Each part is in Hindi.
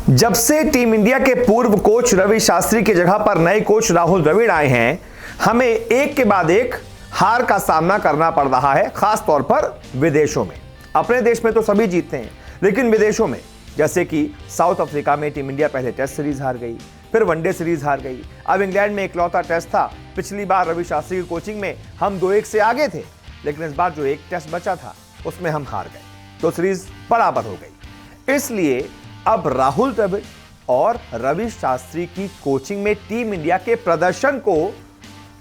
जब से टीम इंडिया के पूर्व कोच रवि शास्त्री की जगह पर नए कोच राहुल द्रविड़ आए हैं, हमें एक के बाद एक हार का सामना करना पड़ रहा है, खास तौर पर विदेशों में। अपने देश में तो सभी जीतते हैं, लेकिन विदेशों में, जैसे कि साउथ अफ्रीका में टीम इंडिया पहले टेस्ट सीरीज हार गई, फिर वनडे सीरीज हार गई। अब इंग्लैंड में इकलौता टेस्ट था। पिछली बार रवि शास्त्री की कोचिंग में हम 2-1 से आगे थे, लेकिन इस बार जो एक टेस्ट बचा था उसमें हम हार गए, तो सीरीज बराबर हो गई। इसलिए अब राहुल द्रविड़ और रवि शास्त्री की कोचिंग में टीम इंडिया के प्रदर्शन को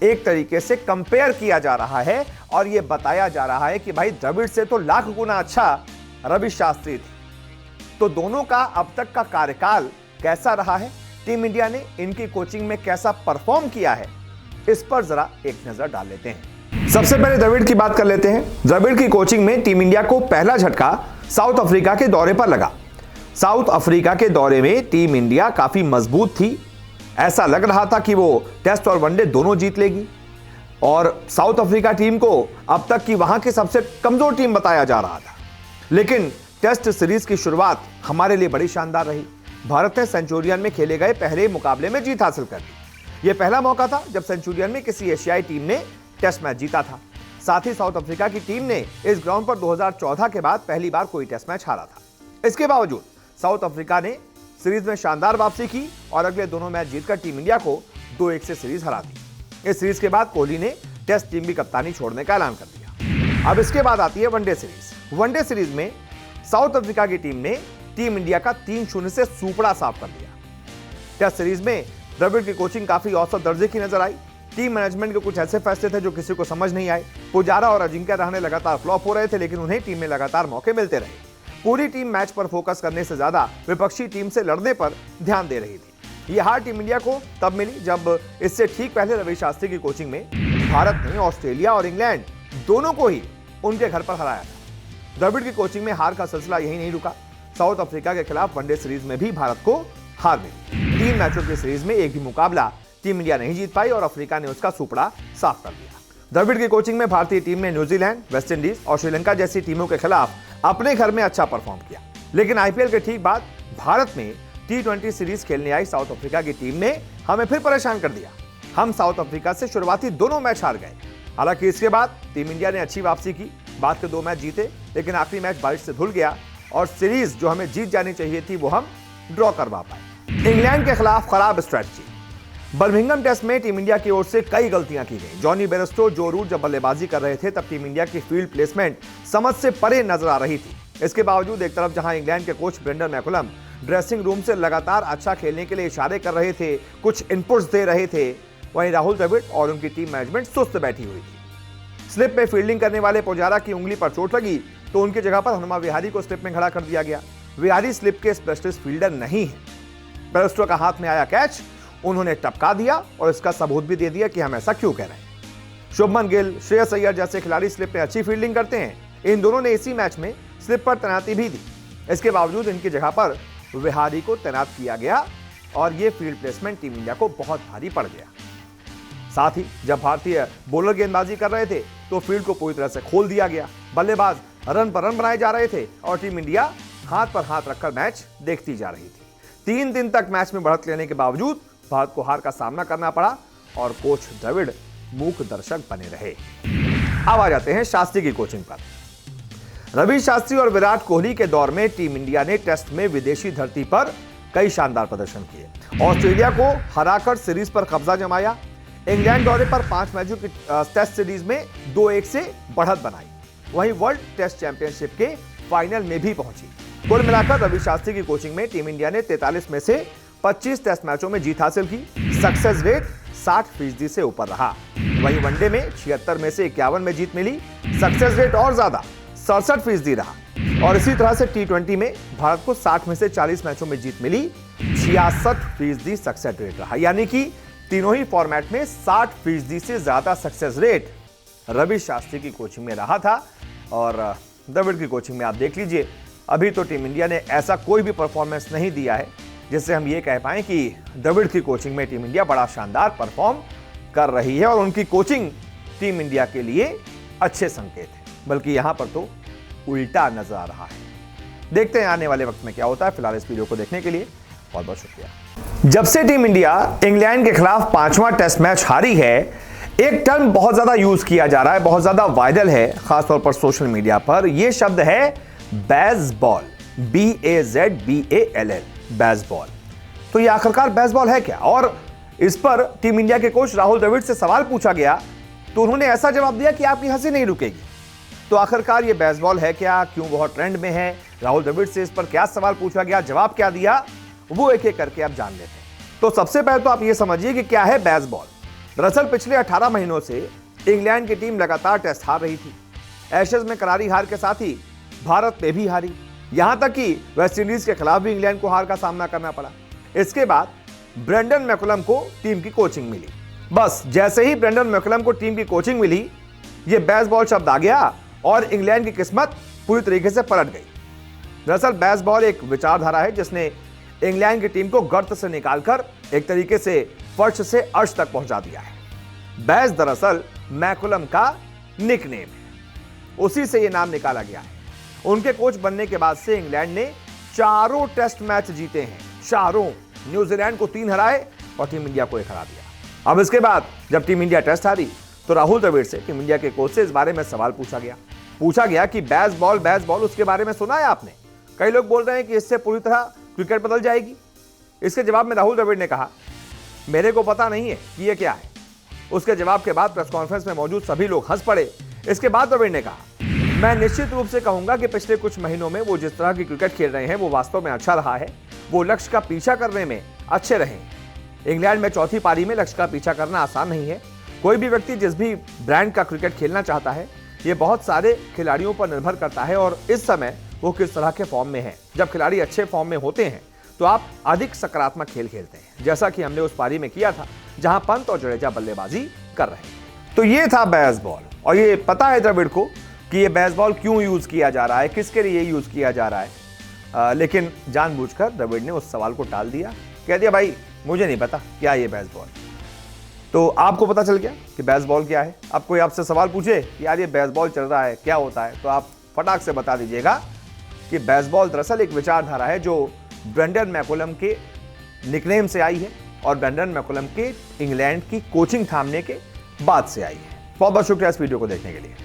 एक तरीके से कंपेयर किया जा रहा है और यह बताया जा रहा है कि भाई द्रविड़ से तो लाख गुना अच्छा रवि शास्त्री थे। तो दोनों का अब तक का कार्यकाल कैसा रहा है, टीम इंडिया ने इनकी कोचिंग में कैसा परफॉर्म किया है, इस पर जरा एक नजर डाल लेते हैं। सबसे पहले द्रविड़ की बात कर लेते हैं। द्रविड़ की कोचिंग में टीम इंडिया को पहला झटका साउथ अफ्रीका के दौरे पर लगा। साउथ अफ्रीका के दौरे में टीम इंडिया काफी मजबूत थी। ऐसा लग रहा था कि वो टेस्ट और वनडे दोनों जीत लेगी और साउथ अफ्रीका टीम को अब तक की वहां की सबसे कमजोर टीम बताया जा रहा था। लेकिन टेस्ट सीरीज की शुरुआत हमारे लिए बड़ी शानदार रही। भारत ने सेंचुरियन में खेले गए पहले मुकाबले में जीत हासिल कर ली। यह पहला मौका था जब सेंचुरियन में किसी एशियाई टीम ने टेस्ट मैच जीता था। साथ ही साउथ अफ्रीका की टीम ने इस ग्राउंड पर 2014 के बाद पहली बार कोई टेस्ट मैच हारा था। इसके बावजूद साउथ अफ्रीका ने सीरीज में शानदार वापसी की और अगले दोनों मैच जीतकर टीम इंडिया को 2-1 से सीरीज हरा दी। इस सीरीज के बाद कोहली ने टेस्ट टीम की कप्तानी छोड़ने का ऐलान कर दिया। अब इसके बाद आती है वनडे सीरीज। वनडे सीरीज में साउथ अफ्रीका की टीम ने टीम इंडिया का 3-0 से सूपड़ा साफ कर दिया। टेस्ट सीरीज में द्रविड़ की कोचिंग काफी औसत दर्जे की नजर आई। टीम मैनेजमेंट के कुछ ऐसे फैसले थे जो किसी को समझ नहीं आए। पुजारा और अजिंक्य रहाणे लगातार फ्लॉप हो रहे थे, लेकिन उन्हें टीम में लगातार मौके मिलते रहे। पूरी टीम मैच पर फोकस करने से ज्यादा विपक्षी टीम से लड़ने पर ध्यान दे रही थी। यह हार टीम इंडिया को तब मिली जब इससे ठीक पहले रवि शास्त्री की कोचिंग में भारत ने ऑस्ट्रेलिया और इंग्लैंड दोनों को ही उनके घर पर हराया था। द्रविड़ की कोचिंग में हार का सिलसिला यही नहीं रुका। साउथ अफ्रीका के खिलाफ वनडे सीरीज में भी भारत को हार मिली। 3 मैचों की सीरीज में एक भी मुकाबला टीम इंडिया नहीं जीत पाई और अफ्रीका ने उसका सूपड़ा साफ कर दिया। द्रविड़ की कोचिंग में भारतीय टीम ने न्यूजीलैंड, वेस्टइंडीज और श्रीलंका जैसी टीमों के खिलाफ अपने घर में अच्छा परफॉर्म किया। लेकिन आईपीएल के ठीक बाद भारत में T20 सीरीज खेलने आई साउथ अफ्रीका की टीम ने हमें फिर परेशान कर दिया। हम साउथ अफ्रीका से शुरुआती दोनों मैच हार गए। हालांकि इसके बाद टीम इंडिया ने अच्छी वापसी की, बाद के 2 मैच जीते, लेकिन आखिरी मैच बारिश से धुल गया और सीरीज जो हमें जीत जानी चाहिए थी वो हम ड्रॉ करवा पाए। इंग्लैंड के खिलाफ खराब स्ट्रेटजी। बर्मिंघम टेस्ट में टीम इंडिया की ओर से कई गलतियां की गई। जॉनी बेयरस्टो, जो रूट जब बल्लेबाजी कर रहे थे तब टीम इंडिया की फील्ड प्लेसमेंट समझ से परे नजर आ रही थी। इसके बावजूद एक तरफ जहां इंग्लैंड के coach Brendon McCullum dressing room से लगातार अच्छा खेलने के लिए इशारे कर रहे थे, कुछ इनपुट्स दे रहे थे, वहीं राहुल द्रविड़ और उनकी टीम मैनेजमेंट सुस्त बैठी हुई थी। स्लिप में फील्डिंग करने वाले पुजारा की उंगली पर चोट लगी तो उनकी जगह पर हनुमा विहारी को स्लिप में खड़ा कर दिया गया। विहारी स्लिप के स्पेशलिस्ट फील्डर नहीं है। बेयरस्टो का हाथ में आया कैच उन्होंने टपका दिया और इसका सबूत भी दे दिया कि हम ऐसा क्यों कह रहे हैं। शुभमन गिल, श्रेयस अय्यर जैसे खिलाड़ी स्लिप में अच्छी फील्डिंग करते हैं। इन दोनों ने इसी मैच में स्लिप पर तैनाती भी दी। इसके बावजूद इनकी जगह पर विहारी को तैनात किया गया और यह फील्ड प्लेसमेंट टीम इंडिया को बहुत भारी पड़ गया। साथ ही जब भारतीय बॉलर गेंदबाजी कर रहे थे तो फील्ड को पूरी तरह से खोल दिया गया। बल्लेबाज रन पर रन बनाए जा रहे थे और टीम इंडिया हाथ पर हाथ रखकर मैच देखती जा रही थी। 3 दिन तक मैच में बढ़त लेने के बावजूद भारत को हार का सामना करना पड़ा और कोच द्रविड़ मूक दर्शक बने रहे। अब आ जाते हैं शास्त्री की कोचिंग पर। रवि शास्त्री और विराट कोहली के दौर में टीम इंडिया ने टेस्ट में विदेशी धरती पर कई शानदार प्रदर्शन किए। ऑस्ट्रेलिया को हराकर सीरीज पर कब्जा जमाया। इंग्लैंड दौरे पर 5 मैचों की टेस्ट सीरीज में 2-1 से बढ़त बनाई। वहीं वर्ल्ड टेस्ट चैंपियनशिप के फाइनल में भी पहुंची। कुल मिलाकर रवि शास्त्री की कोचिंग में टीम इंडिया ने 43 में से 25 टेस्ट मैचों में जीत हासिल की। सक्सेस रेट 60% से ऊपर रहा। वहीं वनडे में 76 में से 51 में जीत मिली। सक्सेस रेट और ज्यादा 67% रहा। और इसी तरह से T20 में भारत को 60 में से 40 मैचों में जीत मिली। 66% सक्सेस रेट रहा। यानी कि तीनों ही फॉर्मेट में 60% से ज्यादा सक्सेस रेट रवि शास्त्री की कोचिंग में रहा था। और द्रविड़ की कोचिंग में आप देख लीजिए, अभी तो टीम इंडिया ने ऐसा कोई भी परफॉर्मेंस नहीं दिया है जिससे हम ये कह पाएं कि द्रविड़ की कोचिंग में टीम इंडिया बड़ा शानदार परफॉर्म कर रही है और उनकी कोचिंग टीम इंडिया के लिए अच्छे संकेत है। बल्कि यहां पर तो उल्टा नजर आ रहा है। देखते हैं आने वाले वक्त में क्या होता है। फिलहाल इस वीडियो को देखने के लिए बहुत बहुत शुक्रिया। जब से टीम इंडिया इंग्लैंड के खिलाफ 5वां टेस्ट मैच हारी है, एक टर्म बहुत ज्यादा यूज किया जा रहा है, बहुत ज्यादा वायरल है, खासतौर पर सोशल मीडिया पर। यह शब्द है बेसबॉल, BAZBALL, बेसबॉल। तो ये आखिरकार बेसबॉल है क्या? और इस पर टीम इंडिया के कोच राहुल द्रविड़ से सवाल पूछा गया तो उन्होंने ऐसा जवाब दिया कि आपकी हंसी नहीं रुकेगी। तो आखिरकार ये बेसबॉल है क्या, क्यों बहुत ट्रेंड में है, राहुल द्रविड़ से इस पर क्या सवाल पूछा गया, जवाब क्या दिया, वो एक एक करके आप जान लेते हैं। तो सबसे पहले तो आप ये समझिए कि क्या है बेसबॉल। दरअसल पिछले 18 महीनों से इंग्लैंड की टीम लगातार टेस्ट हार रही थी। एशेज में करारी हार के साथ ही भारत में भी हारी, यहां तक कि वेस्टइंडीज के खिलाफ भी इंग्लैंड को हार का सामना करना पड़ा। इसके बाद ब्रेंडन मैकुलम को टीम की कोचिंग मिली। बस जैसे ही ब्रेंडन मैकुलम को टीम की कोचिंग मिली, यह बेसबॉल शब्द आ गया और इंग्लैंड की किस्मत पूरी तरीके से पलट गई। दरअसल बेसबॉल एक विचारधारा है जिसने इंग्लैंड की टीम को गर्त से निकालकर एक तरीके से फर्श से अर्श तक पहुंचा दिया है। बेस दरअसल मैकुलम का निकनेम है, उसी से यह नाम निकाला गया है। उनके कोच बनने के बाद से इंग्लैंड ने 4 टेस्ट मैच जीते हैं, 4। न्यूजीलैंड को 3 हराए और टीम इंडिया को 1 हरा दिया। अब इसके बाद जब टीम इंडिया टेस्ट हारी तो राहुल द्रविड़ से, टीम इंडिया के कोच से, इस बारे में सवाल पूछा गया कि बेसबॉल उसके बारे में सुना है आपने? कई लोग बोल रहे हैं कि इससे पूरी तरह क्रिकेट बदल जाएगी। इसके जवाब में राहुल द्रविड़ ने कहा, मेरे को पता नहीं है कि यह क्या है। उसके जवाब के बाद प्रेस कॉन्फ्रेंस में मौजूद सभी लोग हंस पड़े। इसके बाद द्रविड़ ने कहा, मैं निश्चित रूप से कहूंगा कि पिछले कुछ महीनों में वो जिस तरह की क्रिकेट खेल रहे हैं वो वास्तव में अच्छा रहा है। वो लक्ष्य का पीछा करने में अच्छे रहे। इंग्लैंड में चौथी पारी में लक्ष्य का पीछा करना आसान नहीं है। कोई भी व्यक्ति जिस भी ब्रांड का क्रिकेट खेलना चाहता है, ये बहुत सारे खिलाड़ियों पर निर्भर करता है और इस समय वो किस तरह के फॉर्म में है। जब खिलाड़ी अच्छे फॉर्म में होते हैं तो आप अधिक सकारात्मक खेल खेलते हैं, जैसा कि हमने उस पारी में किया था जहां पंत और जडेजा बल्लेबाजी कर रहे हैं। तो ये था बेसबॉल, और ये पता है द्रविड़ को कि ये बेसबॉल क्यों यूज किया जा रहा है, किसके लिए यूज किया जा रहा है। लेकिन जानबूझकर द्रविड़ ने उस सवाल को टाल दिया, कह दिया भाई मुझे नहीं पता क्या ये बेसबॉल। तो आपको पता चल गया कि बेसबॉल क्या है। अब कोई आपसे सवाल पूछे यार ये बेसबॉल चल रहा है क्या होता है, तो आप फटाक से बता दीजिएगा कि बेसबॉल दरअसल एक विचारधारा है जो ब्रेंडन मैकुलम के निकनेम से आई है और ब्रेंडन मैकुलम के इंग्लैंड की कोचिंग थामने के बाद से आई है। बहुत बहुत शुक्रिया इस वीडियो को देखने के लिए।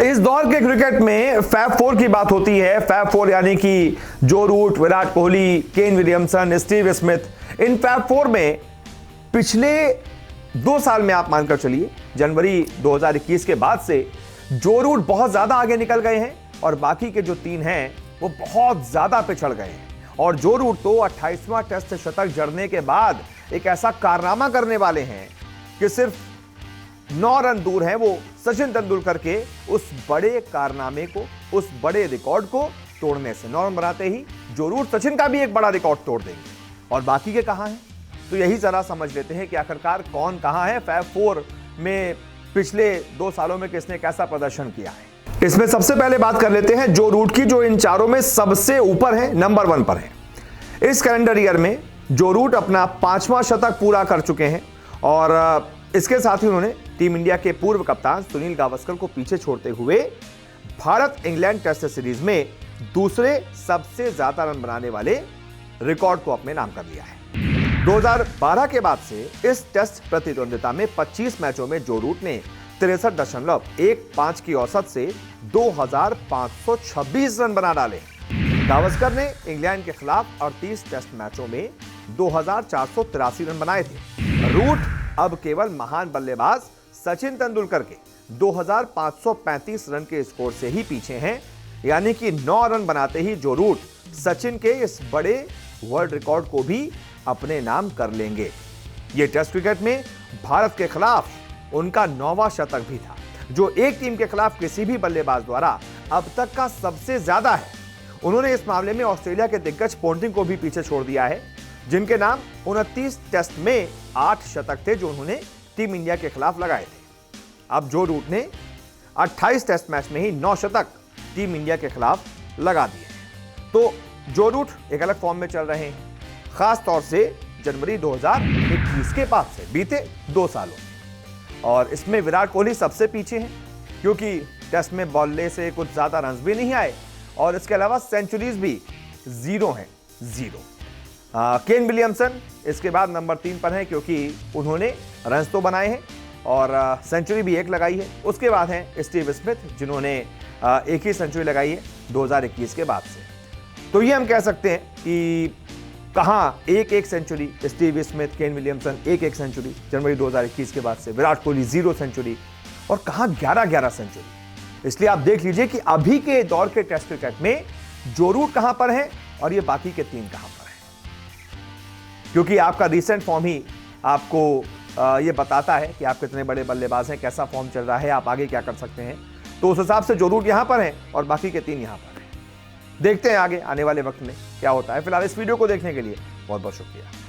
इस दौर के क्रिकेट में फैब 4 की बात होती है। फैब 4 यानी कि Joe Root, Virat Kohli, Kane Williamson, Steve Smith. इन फैब 4 में पिछले 2 साल में आप मानकर चलिए, जनवरी 2021 के बाद से जो रूट बहुत ज्यादा आगे निकल गए हैं और बाकी के जो 3 हैं वो बहुत ज्यादा पिछड़ गए हैं। और जो रूट तो 28वां टेस्ट शतक जड़ने के बाद एक ऐसा कारनामा करने वाले हैं कि सिर्फ 9 रन दूर हैं वो सचिन तेंदुलकर के उस बड़े कारनामे को, उस बड़े रिकॉर्ड को तोड़ने से। 9 रन बनाते ही जो रूट सचिन का भी एक बड़ा रिकॉर्ड तोड़ देंगे। और बाकी के कहां हैं, तो यही जरा समझ लेते हैं कि आखिरकार कौन कहां है। फैब 4 में पिछले 2 सालों में किसने कैसा प्रदर्शन किया है। इसमें सबसे पहले बात कर लेते हैं जो रूट की, जो इन चारों में सबसे ऊपर है, नंबर 1 पर है। इस कैलेंडर ईयर में जो रूट अपना 5वां शतक पूरा कर चुके हैं और इसके साथ ही उन्होंने टीम इंडिया के पूर्व कप्तान सुनील गावस्कर को पीछे छोड़ते हुए भारत इंग्लैंड टेस्ट सीरीज में दूसरे सबसे ज्यादा रन बनाने वाले रिकॉर्ड को अपने नाम कर लिया है। 2012 के बाद से इस टेस्ट प्रतिद्वंदिता में 25 मैचों में जो रूट ने 63.15 की औसत से 2526 रन बना डाले। गावस्कर ने इंग्लैंड के खिलाफ 38 टेस्ट मैचों में 2483 रन बनाए थे। रूट अब केवल महान बल्लेबाज सचिन तेंदुलकर के 2535 रन के स्कोर से ही पीछे हैं, यानी कि 9 रन बनाते ही जो रूट सचिन के इस बड़े वर्ल्ड रिकॉर्ड को भी अपने नाम कर लेंगे। यह टेस्ट क्रिकेट में भारत के खिलाफ उनका 9वां शतक भी था, जो एक टीम के खिलाफ किसी भी बल्लेबाज द्वारा अब तक का सबसे ज्यादा है। उन्होंने इस मामले में ऑस्ट्रेलिया के दिग्गज पोंटिंग को भी पीछे छोड़ दिया है, जिनके नाम 29 टेस्ट में 8 शतक थे जो उन्होंने टीम इंडिया के खिलाफ लगाए थे। अब जो रूट ने 28 टेस्ट मैच में ही 9 शतक टीम इंडिया के खिलाफ लगा दिए। तो जो रूट एक अलग फॉर्म में चल रहे हैं, खास तौर से जनवरी 2021 के बाद से बीते 2 सालों में। और इसमें विराट कोहली सबसे पीछे हैं, क्योंकि टेस्ट में बॉलने से कुछ ज्यादा रन्स भी नहीं आए और इसके अलावा सेंचुरीज भी 0 हैं, 0। केन विलियमसन इसके बाद नंबर 3 पर हैं, क्योंकि उन्होंने रन्स तो बनाए हैं और सेंचुरी भी 1 लगाई है। उसके बाद हैं स्टीव स्मिथ, जिन्होंने 1 ही सेंचुरी लगाई है 2021 के बाद से। तो ये हम कह सकते हैं कि कहाँ 1-1 century Steve Smith, Kane Williamson 1-1 century जनवरी 2021 के बाद से, विराट कोहली 0 सेंचुरी, और कहाँ 11-11 सेंचुरी। इसलिए आप देख लीजिए कि अभी के दौर के टेस्ट क्रिकेट में जो रूट कहां पर है और ये बाकी के 3 कहां पर है, क्योंकि आपका रीसेंट फॉर्म ही आपको ये बताता है कि आप कितने बड़े बल्लेबाज हैं, कैसा फॉर्म चल रहा है, आप आगे क्या कर सकते हैं। तो उस हिसाब से जो रूट यहां पर है और बाकी के 3 यहां पर है। देखते हैं आगे आने वाले वक्त में क्या होता है। फिलहाल इस वीडियो को देखने के लिए बहुत बहुत शुक्रिया।